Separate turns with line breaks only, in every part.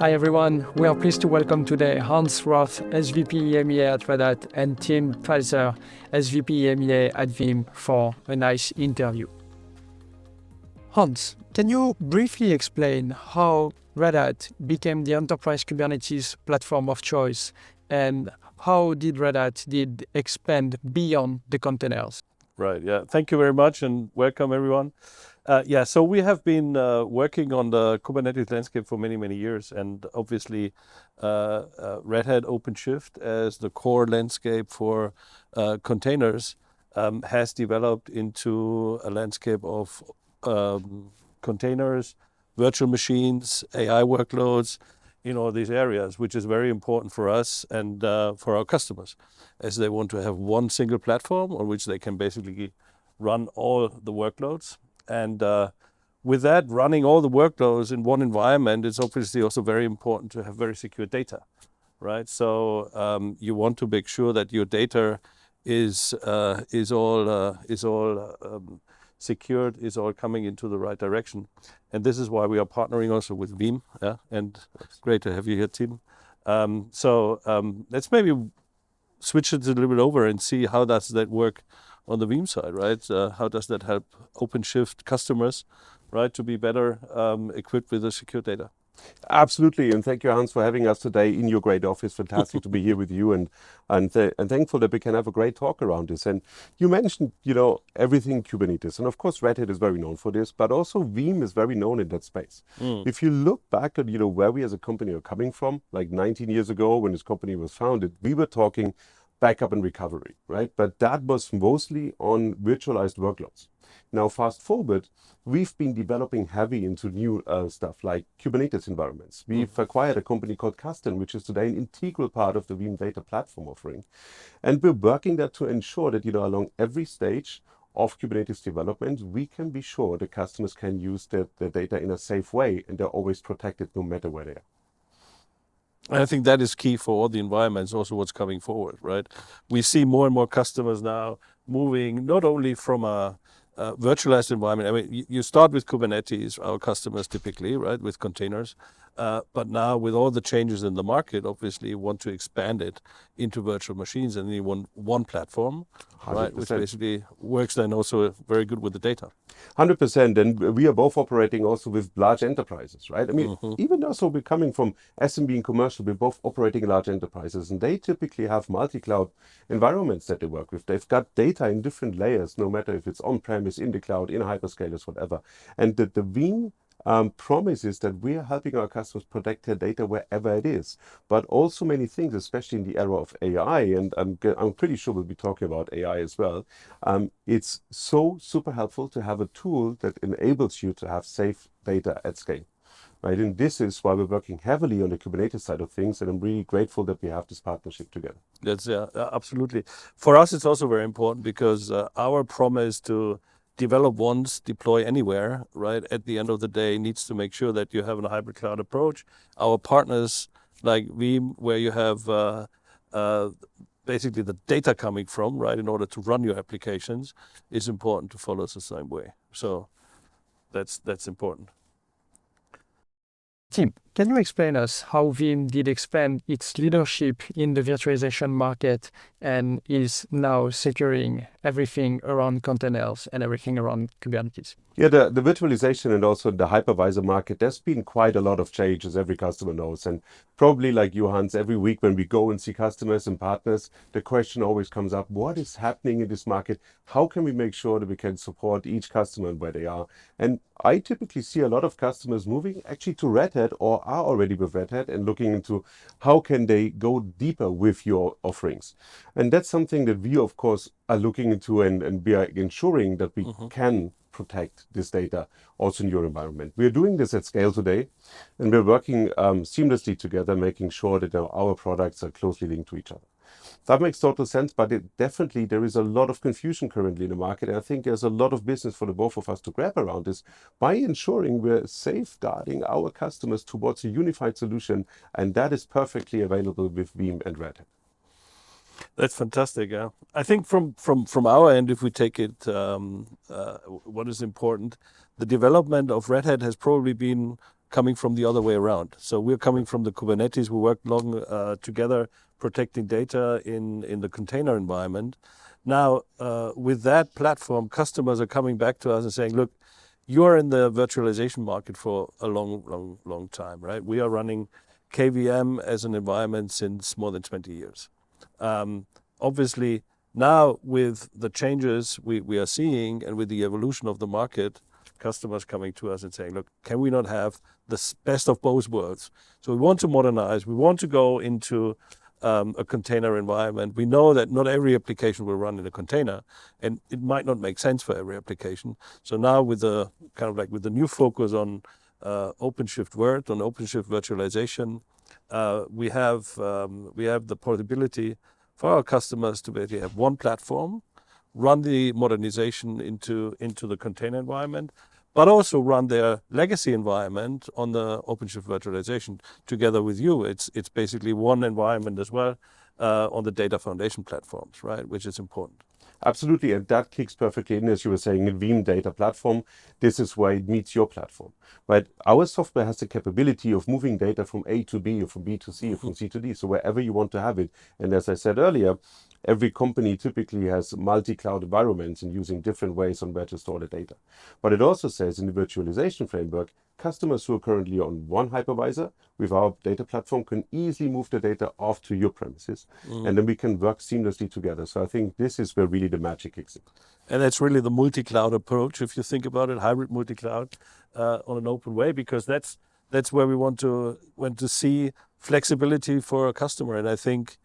Hi everyone, we are pleased to welcome today Hans Roth, SVP EMEA at Red Hat, and Tim Falzer, SVP EMEA at Veeam, for a nice interview. Hans, can you briefly explain how Red Hat became the enterprise Kubernetes platform of choice, and how did Red Hat expand beyond the containers?
Right, yeah. Thank you very much and welcome everyone. So we have been working on the Kubernetes landscape for many, many years, and obviously Red Hat OpenShift as the core landscape for containers has developed into a landscape of containers, virtual machines, AI workloads, in all these areas, which is very important for us and for our customers, as they want to have one single platform on which they can basically run all the workloads. And with that, running all the workloads in one environment, it's obviously also very important to have very secure data, right? So you want to make sure that your data is all secured, is all coming into the right direction. And this is why we are partnering also with Veeam, and it's great to have you here, Tim. Let's maybe switch it a little bit over and see how does that work on the Veeam side, right? How does that help OpenShift customers, right, to be better equipped with the secure data?
Absolutely, and thank you, Hans, for having us today in your great office. Fantastic to be here with you, and thankful that we can have a great talk around this. And you mentioned, everything Kubernetes, and of course, Red Hat is very known for this, but also Veeam is very known in that space. If you look back at where we as a company are coming from, like 19 years ago when this company was founded, we were talking backup and recovery, right? But that was mostly on virtualized workloads. Now, fast forward, we've been developing heavy into new stuff like Kubernetes environments. We've acquired a company called Custom, which is today an integral part of the Veeam data platform offering. And we're working that to ensure that, along every stage of Kubernetes development, we can be sure the customers can use their data in a safe way, and they're always protected no matter where they are.
I think that is key for all the environments, also what's coming forward, right? We see more and more customers now moving not only from a virtualized environment. I mean, you start with Kubernetes, our customers typically, right, with containers. But now with all the changes in the market, obviously you want to expand it into virtual machines, and you want one platform, 100%. Right, which basically works then also very good with the data.
100%, and we are both operating also with large enterprises, right? I mean, even also we're coming from SMB and commercial, we're both operating large enterprises, and they typically have multi-cloud environments that they work with. They've got data in different layers, no matter if it's on-premise, in the cloud, in hyperscalers, whatever. And the Veeam promise is that we are helping our customers protect their data wherever it is, but also many things, especially in the era of AI, and I'm pretty sure we'll be talking about AI as well. It's so super helpful to have a tool that enables you to have safe data at scale, right? And this is why we're working heavily on the Kubernetes side of things, and I'm really grateful that we have this partnership together.
That's absolutely. For us, it's also very important because our promise to develop once, deploy anywhere, right, at the end of the day needs to make sure that you have a hybrid cloud approach. Our partners like Veeam, where you have basically the data coming from, right, in order to run your applications, is important to follow the same way. So that's important.
Tim, can you explain us how Veeam did expand its leadership in the virtualization market and is now securing everything around containers and everything around Kubernetes?
Yeah, the virtualization and also the hypervisor market, there's been quite a lot of change, as every customer knows. And probably like you, Hans, every week when we go and see customers and partners, the question always comes up, what is happening in this market? How can we make sure that we can support each customer and where they are? And I typically see a lot of customers moving actually to Red Hat or are already with Red Hat and looking into how can they go deeper with your offerings. And that's something that we, of course, are looking into and we are ensuring that we can protect this data also in your environment. We are doing this at scale today, and we're working seamlessly together, making sure that our products are closely linked to each other. That makes total sense, but definitely there is a lot of confusion currently in the market, and I think there's a lot of business for the both of us to grab around this by ensuring we're safeguarding our customers towards a unified solution, and that is perfectly available with Veeam and Red Hat.
That's fantastic. Yeah, I think from our end, if we take it, what is important, the development of Red Hat has probably been coming from the other way around. So we're coming from the Kubernetes. We worked long together protecting data in the container environment. Now, with that platform, customers are coming back to us and saying, look, you're in the virtualization market for a long time, right? We are running KVM as an environment since more than 20 years. Obviously, now with the changes we are seeing and with the evolution of the market, customers coming to us and saying, look, can we not have the best of both worlds? So we want to modernize. We want to go into a container environment. We know that not every application will run in a container, and it might not make sense for every application. So now with the with the new focus on OpenShift Word, on OpenShift virtualization, we have the possibility for our customers to basically have one platform, run the modernization into the container environment, but also run their legacy environment on the OpenShift virtualization together with you. It's basically one environment as well on the data foundation platforms, right? Which is important.
Absolutely, and that kicks perfectly in, as you were saying, in Veeam Data Platform. This is where it meets your platform, right? Our software has the capability of moving data from A to B, or from B to C, or from C to D, so wherever you want to have it. And as I said earlier, every company typically has multi-cloud environments and using different ways on where to store the data. But it also says in the virtualization framework, customers who are currently on one hypervisor with our data platform can easily move the data off to your premises, and then we can work seamlessly together. So I think this is where really the magic kicks in.
And that's really the multi-cloud approach, if you think about it, hybrid multi-cloud on an open way, because that's where we want to see flexibility for a customer. And I think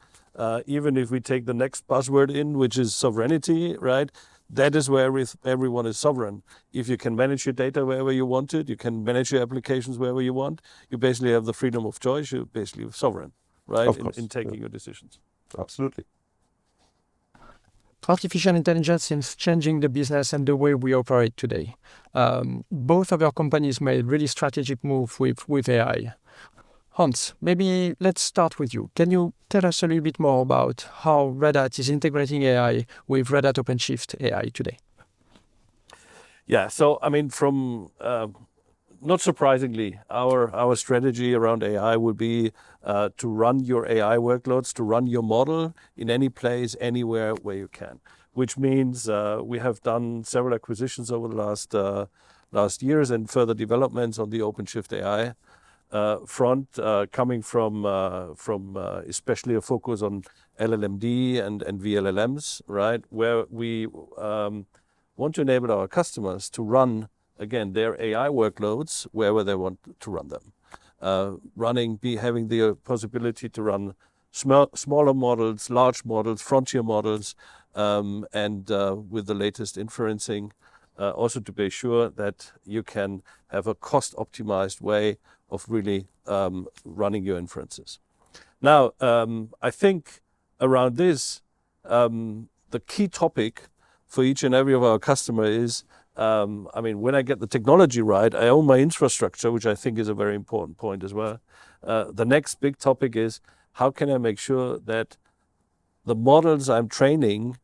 even if we take the next buzzword in, which is sovereignty, right? That is where everyone is sovereign. If you can manage your data wherever you want it, you can manage your applications wherever you want, you basically have the freedom of choice, you're basically sovereign, right?
Of course,
in taking your decisions.
Absolutely.
Artificial intelligence is changing the business and the way we operate today. Both of our companies made really strategic move with AI. Hans, maybe let's start with you. Can you tell us a little bit more about how Red Hat is integrating AI with Red Hat OpenShift AI today?
Yeah, so I mean, from not surprisingly, our strategy around AI would be to run your AI workloads, to run your model in any place, anywhere where you can. Which means we have done several acquisitions over the last years and further developments on the OpenShift AI front, coming from especially a focus on LLMD and VLLMs, right? Where we want to enable our customers to run, again, their AI workloads wherever they want to run them. Having the possibility to run smaller models, large models, frontier models, and with the latest inferencing, also to be sure that you can have a cost-optimized way of really running your inferences. Now, I think around this, the key topic for each and every of our customers is, I mean, when I get the technology right, I own my infrastructure, which I think is a very important point as well. The next big topic is, how can I make sure that the models I'm training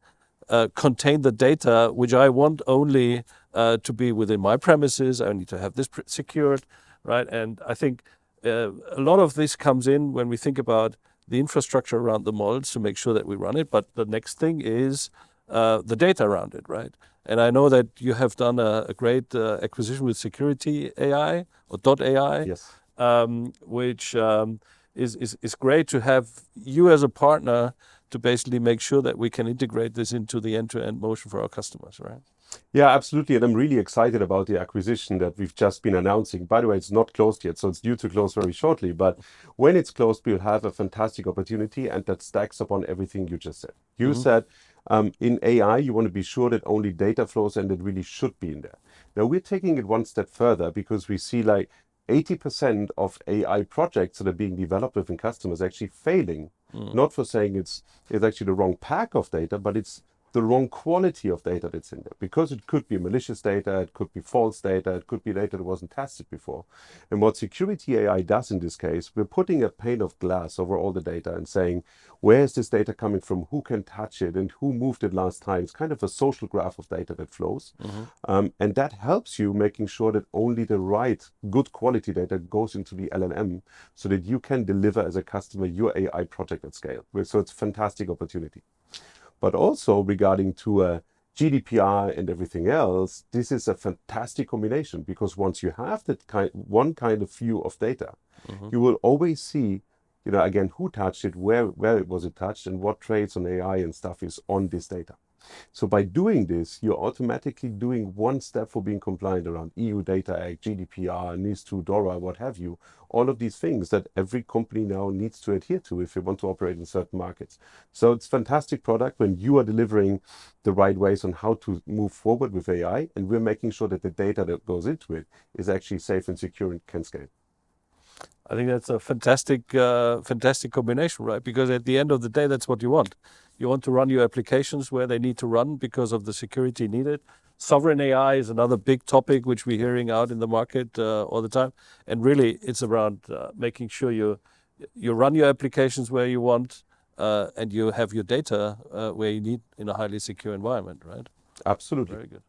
contain the data which I want only to be within my premises. I need to have this secured, right? And I think a lot of this comes in when we think about the infrastructure around the models to make sure that we run it. But the next thing is the data around it, right? And I know that you have done a great acquisition with Security AI or .ai,
Yes.
which is great to have you as a partner to basically make sure that we can integrate this into the end-to-end motion for our customers, right?
Yeah, absolutely. And I'm really excited about the acquisition that we've just been announcing. By the way, it's not closed yet, so it's due to close very shortly. But when it's closed, we'll have a fantastic opportunity, and that stacks upon everything you just said. You said in AI, you want to be sure that only data flows, and it really should be in there. Now, we're taking it one step further because we see like 80% of AI projects that are being developed within customers actually failing. Not for saying it's actually the wrong pack of data, but it's the wrong quality of data that's in there, because it could be malicious data, it could be false data, it could be data that wasn't tested before. And what security AI does in this case, we're putting a pane of glass over all the data and saying, where is this data coming from, who can touch it, and who moved it last time. It's kind of a social graph of data that flows. And that helps you making sure that only the right, good quality data goes into the LLM so that you can deliver as a customer your AI project at scale. So it's a fantastic opportunity. But also regarding to GDPR and everything else, this is a fantastic combination, because once you have that one kind of view of data, you will always see, again, who touched it, where was it touched, and what trades on AI and stuff is on this data. So by doing this, you're automatically doing one step for being compliant around EU Data Act, GDPR, NIS2, DORA, what have you, all of these things that every company now needs to adhere to if they want to operate in certain markets. So it's a fantastic product when you are delivering the right ways on how to move forward with AI, and we're making sure that the data that goes into it is actually safe and secure and can scale.
I think that's a fantastic combination, right? Because at the end of the day, that's what you want. You want to run your applications where they need to run because of the security needed. Sovereign AI is another big topic which we're hearing out in the market all the time. And really, it's around making sure you run your applications where you want, and you have your data where you need in a highly secure environment, right?
Absolutely.
Very good.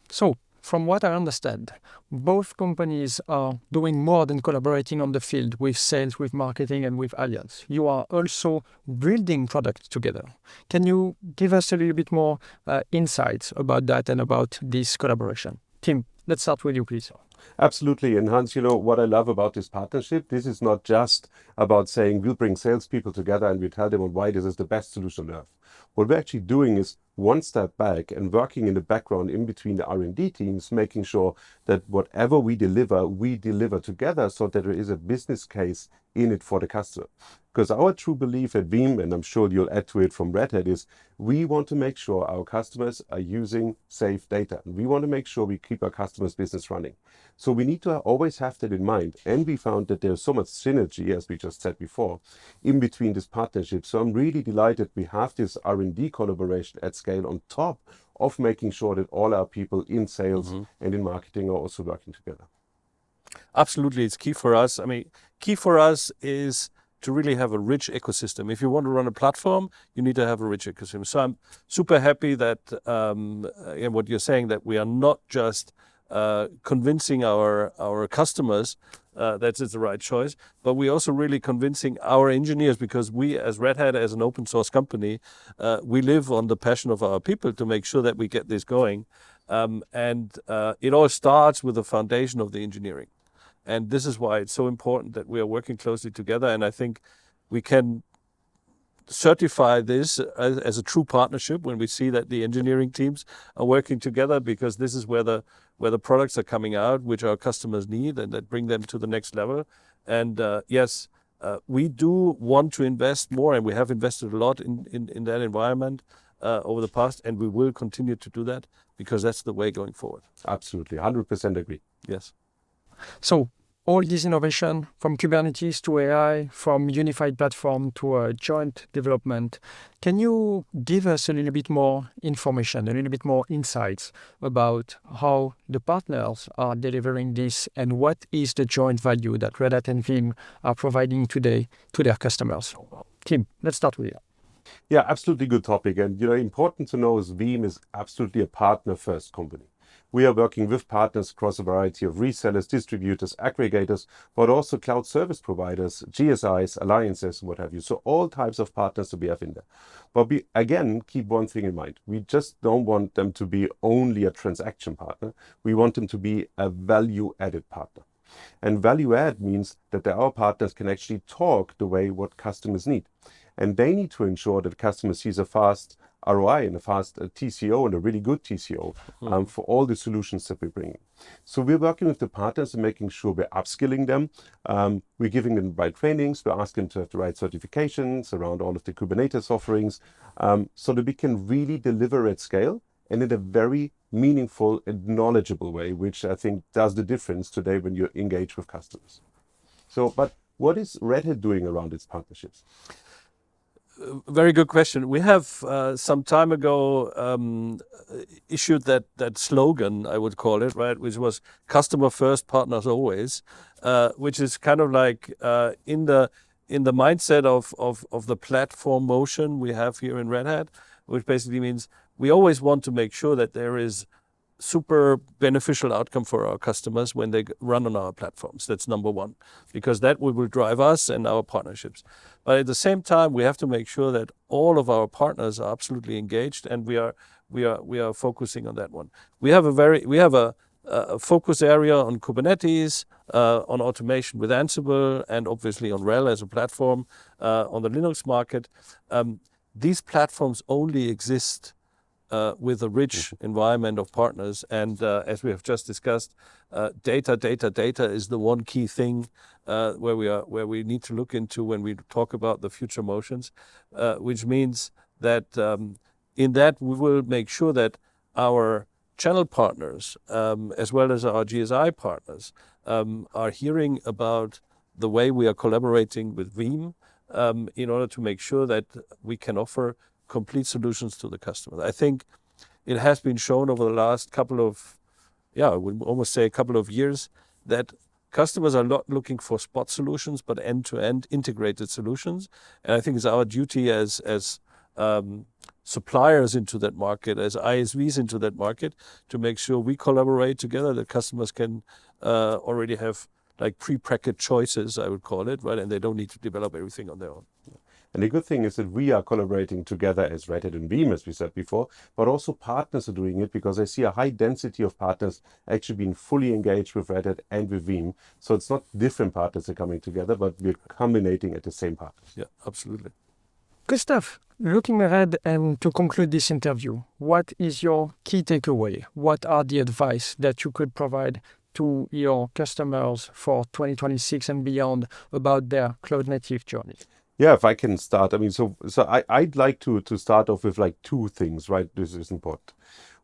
So, from what I understand, both companies are doing more than collaborating on the field with sales, with marketing, and with alliance. You are also building products together. Can you give us a little bit more insights about that and about this collaboration? Tim, let's start with you, please.
Absolutely. And Hans, what I love about this partnership, this is not just about saying we'll bring salespeople together and we tell them on why this is the best solution on earth. What we're actually doing is one step back and working in the background in between the R&D teams, making sure that whatever we deliver together so that there is a business case in it for the customer. Because our true belief at Veeam, and I'm sure you'll add to it from Red Hat, is we want to make sure our customers are using safe data. And we want to make sure we keep our customers' business running. So we need to always have that in mind. And we found that there's so much synergy, as we just said before, in between this partnership. So I'm really delighted we have this R&D collaboration at scale on top of making sure that all our people in sales and in marketing are also working together.
Absolutely, it's key for us. I mean, key for us is to really have a rich ecosystem. If you want to run a platform, you need to have a rich ecosystem. So I'm super happy that in what you're saying, that we are not just convincing our customers that it's the right choice, but we're also really convincing our engineers, because we as Red Hat, as an open source company, we live on the passion of our people to make sure that we get this going. And it all starts with the foundation of the engineering. And this is why it's so important that we are working closely together. And I think we can certify this as a true partnership when we see that the engineering teams are working together, because this is where the products are coming out, which our customers need, and that bring them to the next level. And yes, we do want to invest more, and we have invested a lot in that environment over the past, and we will continue to do that, because that's the way going forward.
Absolutely, 100% agree.
Yes.
So all this innovation, from Kubernetes to AI, from unified platform to joint development, can you give us a little bit more information, a little bit more insights about how the partners are delivering this, and what is the joint value that Red Hat and Veeam are providing today to their customers? Tim, let's start with you.
Yeah, absolutely good topic. And important to know is Veeam is absolutely a partner-first company. We are working with partners across a variety of resellers, distributors, aggregators, but also cloud service providers, GSIs, alliances, what have you. So all types of partners that we have in there. But we, again, keep one thing in mind. We just don't want them to be only a transaction partner. We want them to be a value-added partner. And value-add means that our partners can actually talk the way what customers need. And they need to ensure that customers sees a fast ROI and a fast TCO and a really good TCO for all the solutions that we bring. So we're working with the partners and making sure we're upskilling them. We're giving them the right trainings. We're asking them to have the right certifications around all of the Kubernetes offerings, so that we can really deliver at scale and in a very meaningful and knowledgeable way, which I think does the difference today when you engage with customers. So, but what is Red Hat doing around its partnerships?
Very good question. We have some time ago issued that slogan, I would call it, right, which was customer first, partners always, which is kind of like in the mindset of the platform motion we have here in Red Hat, which basically means we always want to make sure that there is super beneficial outcome for our customers when they run on our platforms. That's number one, because that will drive us and our partnerships. But at the same time, we have to make sure that all of our partners are absolutely engaged, and we are focusing on that one. We have a focus area on Kubernetes, on automation with Ansible, and obviously on RHEL as a platform on the Linux market. These platforms only exist with a rich environment of partners, and as we have just discussed, data is the one key thing where we need to look into when we talk about the future motions, which means that in that we will make sure that our channel partners, as well as our GSI partners, are hearing about the way we are collaborating with Veeam in order to make sure that we can offer complete solutions to the customer. I think it has been shown over the last couple of, I would almost say a couple of years, that customers are not looking for spot solutions, but end-to-end integrated solutions. And I think it's our duty as suppliers into that market, as ISVs into that market, to make sure we collaborate together, that customers can already have like pre-packaged choices, I would call it, right? And they don't need to develop everything on their own.
And the good thing is that we are collaborating together as Red Hat and Veeam, as we said before, but also partners are doing it, because I see a high density of partners actually being fully engaged with Red Hat and with Veeam. So it's not different partners are coming together, but we're combinating at the same partners.
Yeah, absolutely.
Gustav, looking ahead and to conclude this interview, what is your key takeaway? What are the advice that you could provide to your customers for 2026 and beyond about their cloud native journey?
Yeah, if I can start, I mean, so I'd like to start off with like two things, right? This is important.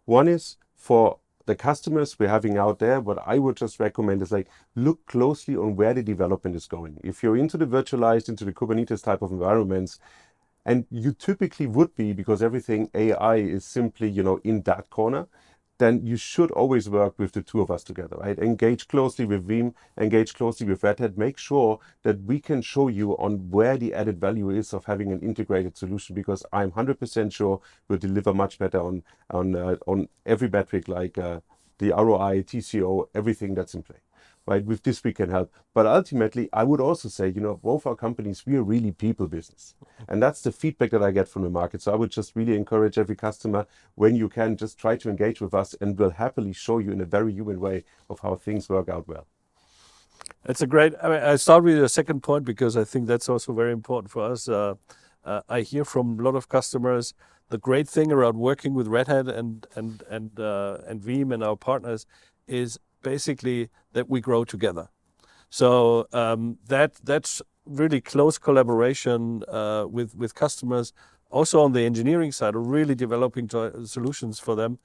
One is for the customers we're having out there, what I would just recommend is like, look closely on where the development is going. If you're into the virtualized, into the Kubernetes type of environments, and you typically would be, because everything AI is simply, in that corner, then you should always work with the two of us together, right? Engage closely with Veeam, engage closely with Red Hat, make sure that we can show you on where the added value is of having an integrated solution, because I'm 100% sure we'll deliver much better on every metric, like the ROI, TCO, everything that's in play. Right, with this we can help. But ultimately, I would also say, both our companies, we are really people business. And that's the feedback that I get from the market. So I would just really encourage every customer, when you can, just try to engage with us, and we'll happily show you in a very human way of how things work out well.
That's a great, I start with the second point, because I think that's also very important for us. I hear from a lot of customers, the great thing around working with Red Hat and Veeam and our partners is basically that we grow together. So that's really close collaboration with customers. Also on the engineering side, really developing solutions for them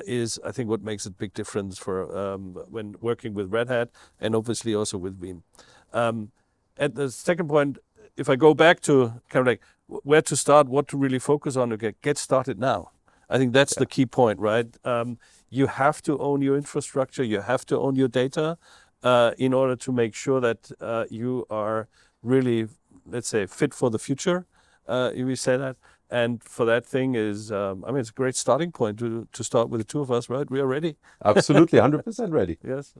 is, I think, what makes a big difference for when working with Red Hat, and obviously also with Veeam. At the second point, if I go back to kind of like where to start, what to really focus on, okay, get started now. I think that's the key point, right? You have to own your infrastructure. You have to own your data in order to make sure that you are really, let's say, fit for the future. We say that. And for that thing is, it's a great starting point to start with the two of us, right? We are ready.
Absolutely, 100% ready.
Yes.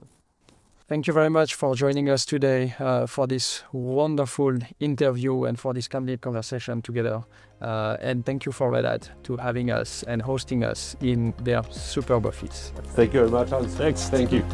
Thank you very much for joining us today for this wonderful interview and for this candid conversation together. And thank you for Red Hat to having us and hosting us in their superb office.
Thank you very much, Hans.
Thanks.
Thank you.